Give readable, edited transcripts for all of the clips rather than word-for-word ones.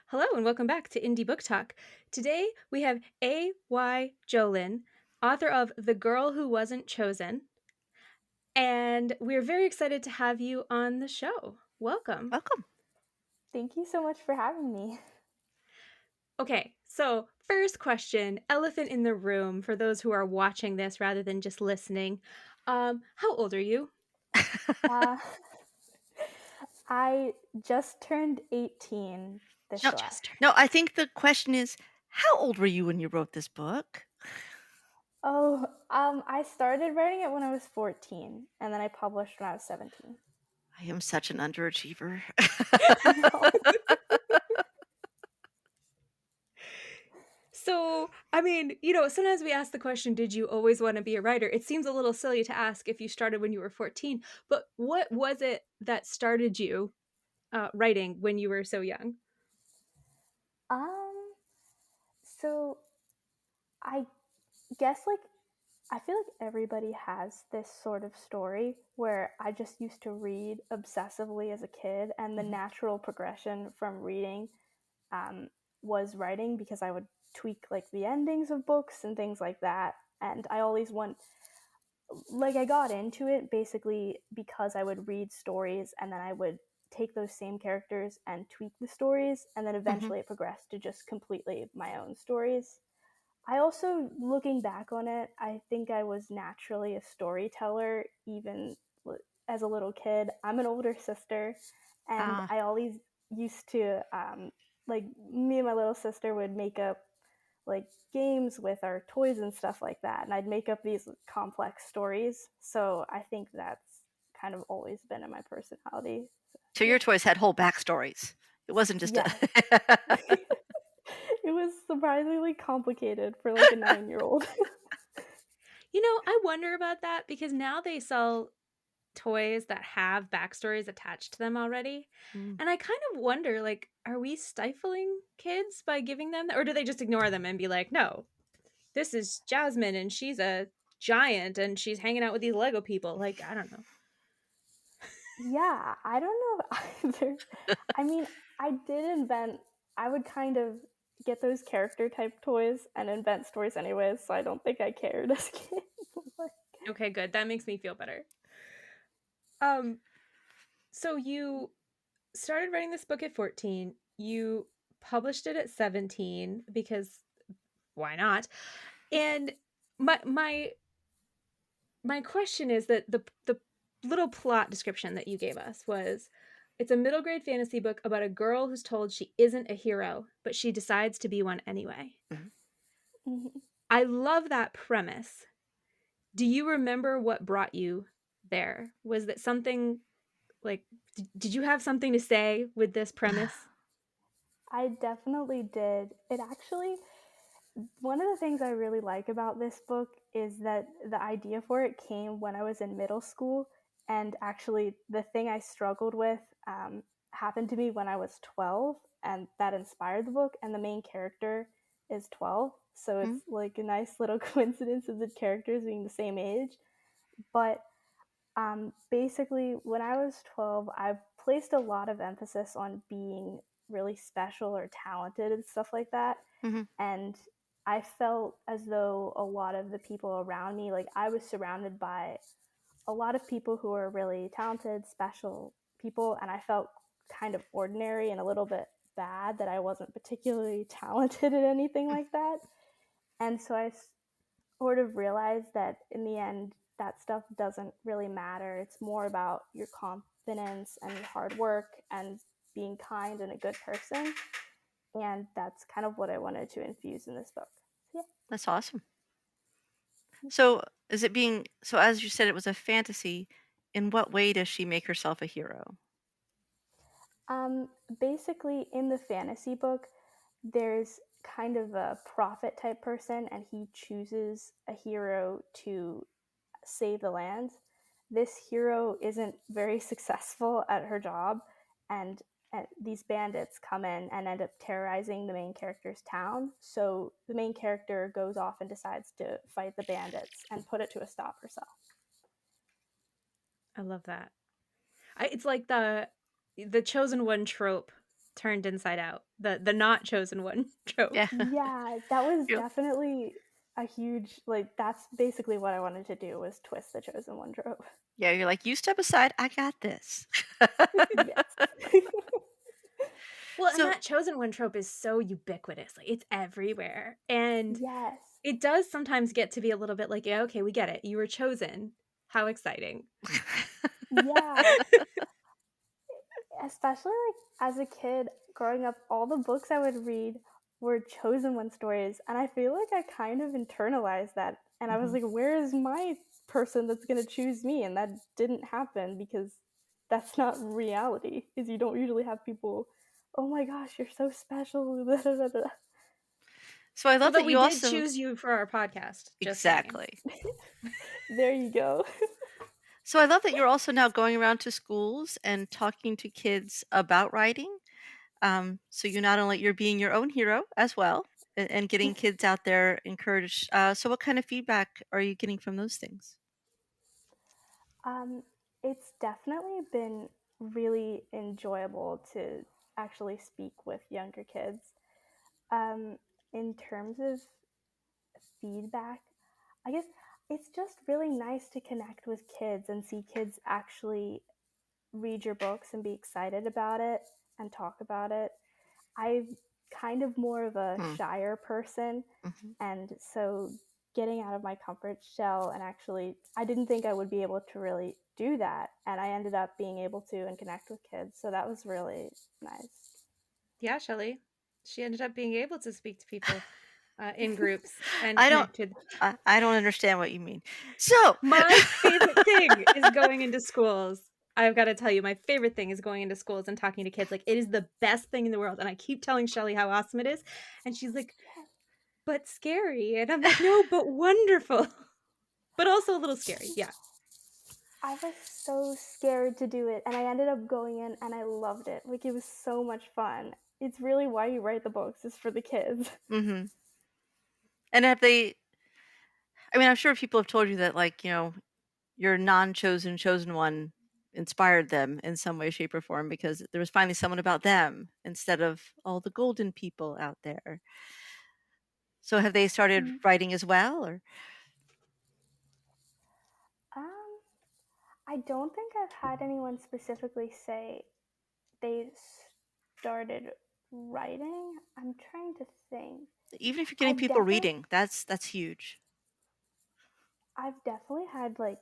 Hello and welcome back to Indie Book Talk. Today we have A.Y. Johlin, author of The Girl Who Wasn't Chosen, and we're very excited to have you on the show. Welcome. Welcome. Thank you so much for having me. Okay, so first question, elephant in the room for those who are watching this rather than just listening. How old are you? Uh, I just turned 18 this No, July. no, I think the question is, how old were you when you wrote this book? I started writing it when I was 14, and then I published when I was 17. I am such an underachiever. No. So, sometimes we ask the question, did you always want to be a writer? It seems a little silly to ask if you started when you were 14, but what was it that started you writing when you were so young? Um, so I guess I feel like everybody has this sort of story where I just used to read obsessively as a kid, and the Mhm. natural progression from reading um, was writing because I would tweak like the endings of books and things like that. And I always I got into it basically because I would read stories and then I would take those same characters and tweak the stories. And then Mhm. eventually it progressed to just completely my own stories. I also, looking back on it, I think I was naturally a storyteller even as a little kid. I'm an older sister, and Ah, I always used to, me and my little sister would make up like games with our toys and stuff like that. And I'd make up these complex stories. So I think that's kind of always been in my personality. So, so yeah. your toys had whole backstories. It wasn't just Yes. a. It was surprisingly complicated for like a 9-year-old. I wonder about that because now they sell toys that have backstories attached to them already. Mm. And I kind of wonder, like, are we stifling kids by giving them that? Or do they just ignore them and be like, no, this is Jasmine and she's a giant and she's hanging out with these Lego people? Like, I don't know. Yeah, I don't know either. I mean, I would kind of get those character type toys and invent stories anyways, so I don't think I cared as a kid. Okay, good. That makes me feel better. Um, so you started writing this book at 14. You published it at 17 because why not? And my my question is that the little plot description that you gave us was it's a middle grade fantasy book about a girl who's told she isn't a hero, but she decides to be one anyway. Mhm. Mhm. I love that premise. Do you remember what brought you there? Was that something like did you have something to say with this premise? I definitely did. It actually, one of the things I really like about this book is that the idea for it came when I was in middle school. And actually, the thing I struggled with happened to me when I was 12, and that inspired the book. And the main character is 12. So Mhm. it's like a nice little coincidence of the characters being the same age. But basically, when I was 12, I placed a lot of emphasis on being really special or talented and stuff like that. Mhm. And I felt as though a lot of the people around me, like I was surrounded by a lot of people who were really talented, special people, and I felt kind of ordinary and a little bit bad that I wasn't particularly talented at anything like that. And so I sort of realized that in the end, that stuff doesn't really matter. It's more about your confidence and your hard work and being kind and a good person. And that's kind of what I wanted to infuse in this book. Yeah. That's awesome. So, so as you said, it was a fantasy. In what way does she make herself a hero? Basically, in the fantasy book, there's kind of a prophet type person, and he chooses a hero to save the land. This hero isn't very successful at her job, and these bandits come in and end up terrorizing the main character's town. So the main character goes off and decides to fight the bandits and put it to a stop herself. I love that. It's like the chosen one trope turned inside out. The not chosen one trope. Yeah. Yeah, that was You're definitely a huge, like, that's basically what I wanted to do was twist the chosen one trope. yeah, you're like, "You step aside, I got this." Yes. Well, and So that chosen one trope is so ubiquitous. Like it's everywhere. And Yes. it does sometimes get to be a little bit like, yeah, okay, we get it. You were chosen. How exciting. Yeah. Especially like as a kid growing up, all the books I would read were chosen one stories, and I feel like I kind of internalized that. And I was Mhm. like, where is my person that's going to choose me? And that didn't happen because that's not reality. Is you don't usually have people, oh my gosh, you're so special. So I love Although that we you did also choose you for our podcast, just saying. exactly. There you go. So I love that you're also now going around to schools and talking to kids about writing. So you not only you're being your own hero as well and getting kids out there encouraged. So what kind of feedback are you getting from those things? Um, it's definitely been really enjoyable to actually speak with younger kids. Um, in terms of feedback, I guess it's just really nice to connect with kids and see kids actually read your books and be excited about it and talk about it. I'm kind of more of a Hmm. shyer person, Mhm. and so getting out of my comfort shell and actually, I didn't think I would be able to really do that. And I ended up being able to and connect with kids. So that was really nice. Yeah, Shelley. She ended up being able to speak to people in groups and I don't connected. I don't understand what you mean. So My favorite thing is going into schools. I've got to tell you, my favorite thing is going into schools and talking to kids. Like, it is the best thing in the world. And I keep telling Shelly how awesome it is. And she's like, but scary. And I'm like, no, but wonderful. But also a little scary. Yeah. I was so scared to do it, and I ended up going in and I loved it. Like, it was so much fun. It's really why you write the books, is for the kids. Mhm. And have they I mean, I'm sure people have told you that like, your non-chosen chosen one inspired them in some way shape or form because there was finally someone about them instead of all the golden people out there. So have they started Mm. writing as well or Um, I don't think I've had anyone specifically say they started writing. I'm trying to think. even if you're getting I've people definitely reading, that's huge. I've definitely had like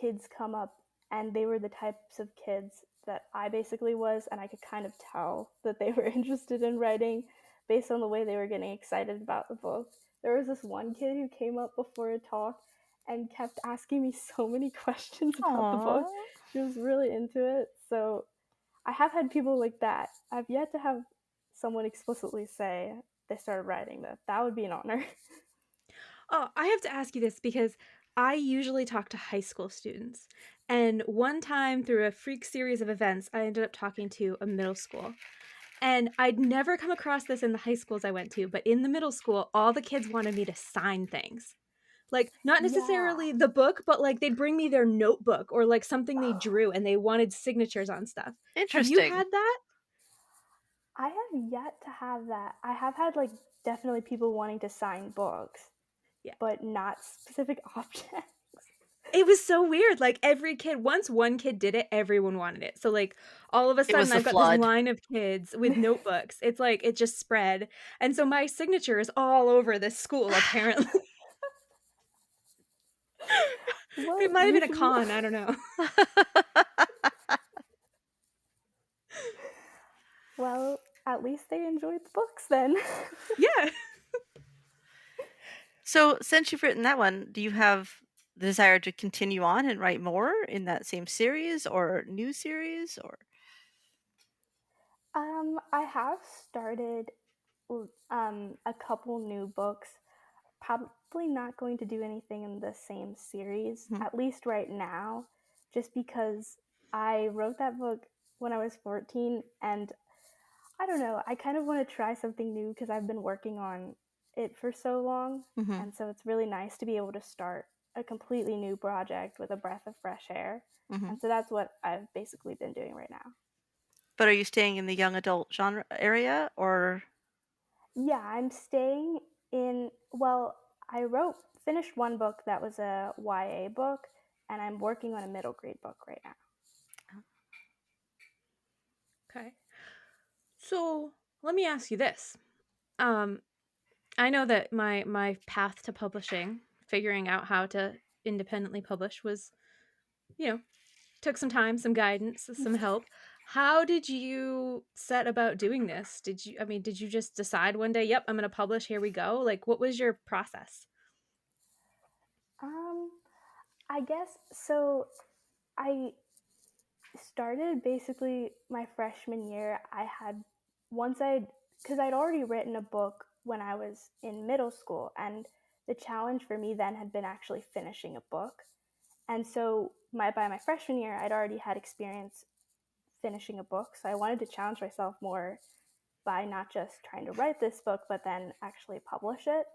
kids come up, and they were the types of kids that I basically was, and I could kind of tell that they were interested in writing based on the way they were getting excited about the book. There was this one kid who came up before a talk and kept asking me so many questions about the book. Aww. She was really into it. So I have had people like that. I've yet to have someone explicitly say they started writing that. That would be an honor. Oh, I have to ask you this because I usually talk to high school students. And one time through a freak series of events, I ended up talking to a middle school. And I'd never come across this in the high schools I went to, but in the middle school, all the kids wanted me to sign things. Like, not Yeah. necessarily the book, but like they'd bring me their notebook or like something they drew and they wanted signatures on stuff. Have you Interesting. had that? I have yet to have that. I have had like definitely people wanting to sign books, Yeah. but not specific objects. It was so weird. Like every kid, once one kid did it, everyone wanted it. So like all of a It was sudden the I've got this flood. line of kids with notebooks. It's like it just spread. And so my signature is all over this school apparently. Well, It might have you been a should. con, I don't know. Well, at least they enjoyed the books then. Yeah. So, since you've written that one, do you have the desire to continue on and write more in that same series or new series or I have started a couple new books. Probably not going to do anything in the same series, Mhm. at least right now, just because I wrote that book when I was 14, and I don't know, I kind of want to try something new because I've been working on it for so long, Mhm. and so it's really nice to be able to start a completely new project with a breath of fresh air. Mhm. And so that's what I've basically been doing right now. But are you staying in the young adult genre area or? Yeah, I'm staying in, well, I finished one book that was a YA book, and I'm working on a middle grade book right now. Okay. So let me ask you this. I know that my path to publishing, figuring out how to independently publish was, you know, took some time, some guidance, some help. How did you set about doing this? Did you just decide one day, yep, I'm going to publish, here we go? Like, what was your process? Um, I guess so. I started basically my freshman year. I had once I'd because I'd already written a book when I was in middle school, and the challenge for me then had been actually finishing a book. And so by my freshman year, I'd already had experience finishing a book. So I wanted to challenge myself more by not just trying to write this book, but then actually publish it.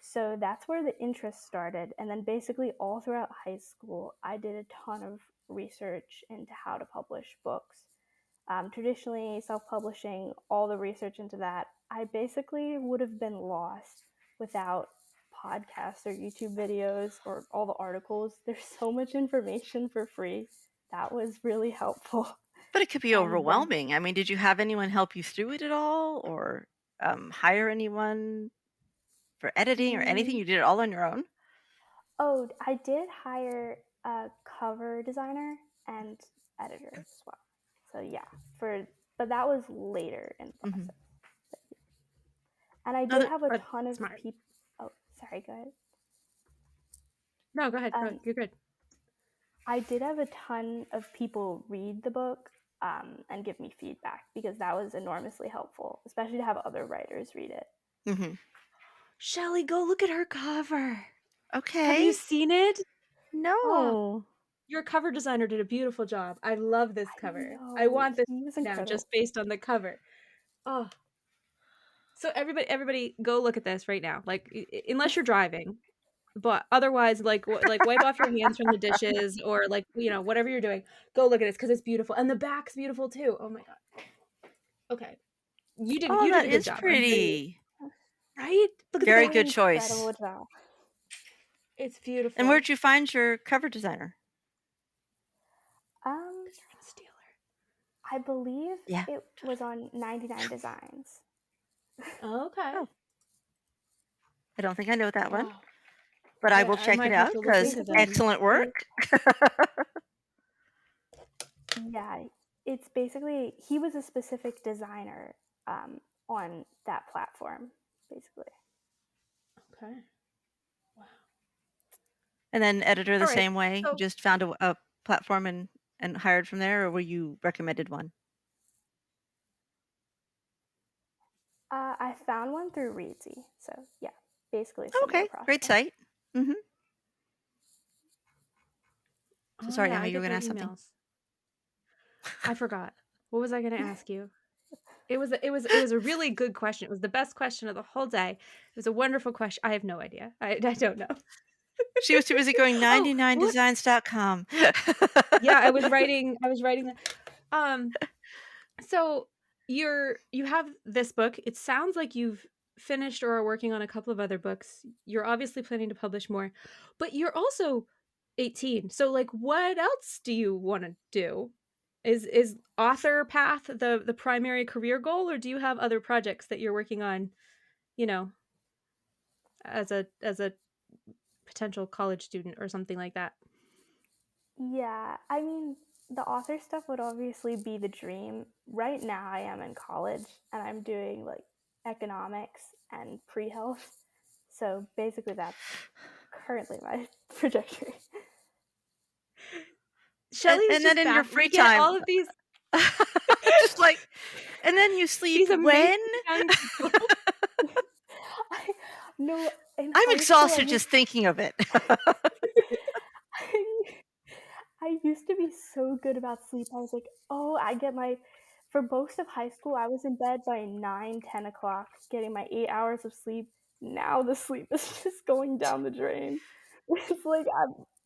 So that's where the interest started. And then basically all throughout high school, I did a ton of research into how to publish books. Traditionally, self publishing, all the research into that, I basically would have been lost without podcasts or YouTube videos or all the articles. There's so much information for free. That was really helpful. But it could be And then, overwhelming. I mean, did you have anyone help you through it at all or, hire anyone for editing or anything? mm, You did it all on your own? oh, I did hire a cover designer and editor as well. So yeah, but that was later in the Mhm. process. And I No, did that have a But ton of smart. people. Oh, sorry, go ahead. No, go ahead. Go. Um, You're good. I did have a ton of people read the book and give me feedback because that was enormously helpful, especially to have other writers read it. Mhm. Shelly, go look at her cover. Have you Okay. seen it? Oh, No. your cover designer did a beautiful job. I love this I cover. I know, want this he was now incredible. just based on the cover. Oh, so everybody, go look at this right now. Like, unless you're driving, but otherwise, like wipe off your hands from the dishes or like whatever you're doing. Go look at this because it's beautiful, and the back's beautiful too. Oh my god. Okay, Oh, you did that a good is job. I'm very pretty. right. Look at the Very Did back. an good incredible choice. job. It's And beautiful. where'd you find your cover designer? Um, 'Cause you're gonna steal her. I believe Yeah. it was on 99 Designs. Okay. Oh, I don't think I know that one, Oh, but I will I check it might have out to look because into Basically, them. excellent it work. yeah, it's basically he was a specific designer on that platform, basically. Okay. Wow. And then editor the All right. same way? You So just found a platform and hired from there, or were you recommended one? I found one through Reedsy, so yeah, basically a Oh, similar okay, great process. site. Mhm. So oh sorry, yeah, Emma, I you were get gonna their ask something? emails. I forgot. What was I gonna ask you? It was a really good question. It was the best question of the whole day. It was a wonderful question. I have no idea. I don't know. She was too busy going Oh, what? 99designs.com. Yeah, I was writing that. Um, so you have this book. It sounds like you've finished or are working on a couple of other books. You're obviously planning to publish more, but you're also 18. So like what else do you want to do? Is author path the primary career goal, or do you have other projects that you're working on, you know, as a potential college student or something like that? Yeah, I mean, the author stuff would obviously be the dream. Right now, I am in college and I'm doing like economics and pre health. So basically, that's currently my trajectory. Shelly's And then just in your back. free We get time all of these just like and then you sleep these amazing when? young people. I no, in I'm high school, exhausted just thinking of it. I, I used to be so good about sleep. I was like, oh, for most of high school, I was in bed by 9, 10 o'clock, getting my 8 hours of sleep. Now the sleep is just going down the drain. It's like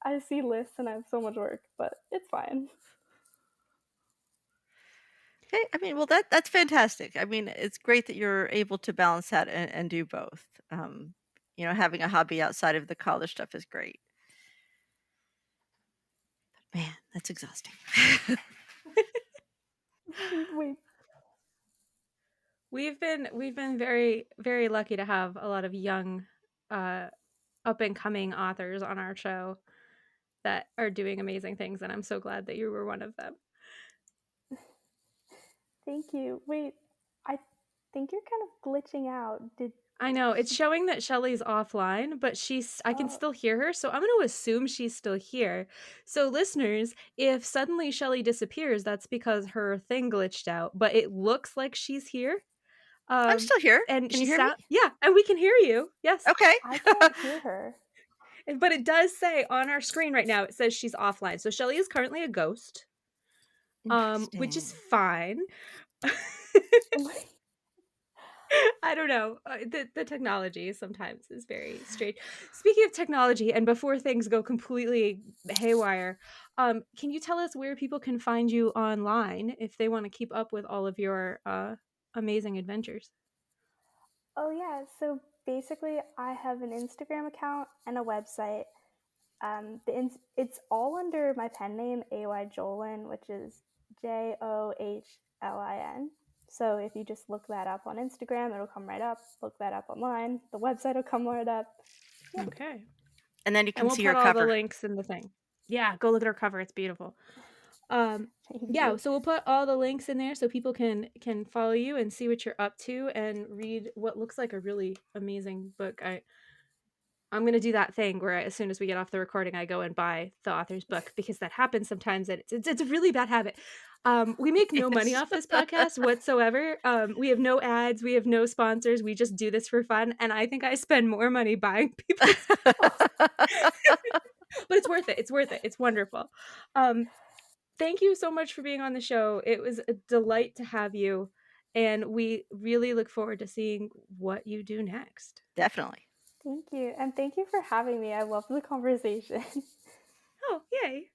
I see lists and I have so much work, but it's fine. Okay, I mean, well, that's fantastic. I mean, it's great that you're able to balance that and do both. Having a hobby outside of the college stuff is great. Man, that's exhausting. Wait. We've been very very lucky to have a lot of young uh up and coming authors on our show that are doing amazing things, and I'm so glad that you were one of them. Thank you. Wait, I think you're kind of glitching out. Did I know it's she? showing that Shelly's offline, but I can Oh, still hear her, so I'm going to assume she's still here. So listeners, if suddenly Shelly disappears, that's because her thing glitched out, but it looks like she's here. I'm Um still here. and Can you hear me? yeah, and we can hear you. Yes. Okay. I can't hear her. But it does say on our screen right now, it says she's offline. So Shelly is currently a ghost, which is Interesting. fine. Wait. I don't know. The technology sometimes is very strange. Speaking of technology, and before things go completely haywire, can you tell us where people can find you online if they want to keep up with all of your amazing adventures? Oh yeah. So basically, I have an Instagram account and a website. It's all under my pen name, AY Johlin, which is Johlin. So if you just look that up on Instagram, it'll come right up. Look that up online. The website will come right up. Yeah. Okay. And then you And can we'll see put her all the cover. links in the thing. Yeah, go look at her cover. It's beautiful. Um, Thank yeah, you. so we'll put all the links in there so people can follow you and see what you're up to and read what looks like a really amazing book. I'm gonna do that thing where as soon as we get off the recording, I go and buy the author's book because that happens sometimes. And it's a really bad habit. We make no money Yes. off this podcast whatsoever. We have no ads, we have no sponsors. We just do this for fun, and I think I spend more money buying people's, but it's worth it. It's worth it. It's wonderful. Um, thank you so much for being on the show. It was a delight to have you, and we really look forward to seeing what you do next. Definitely. Thank you. And thank you for having me. I love the conversation. Oh, yay!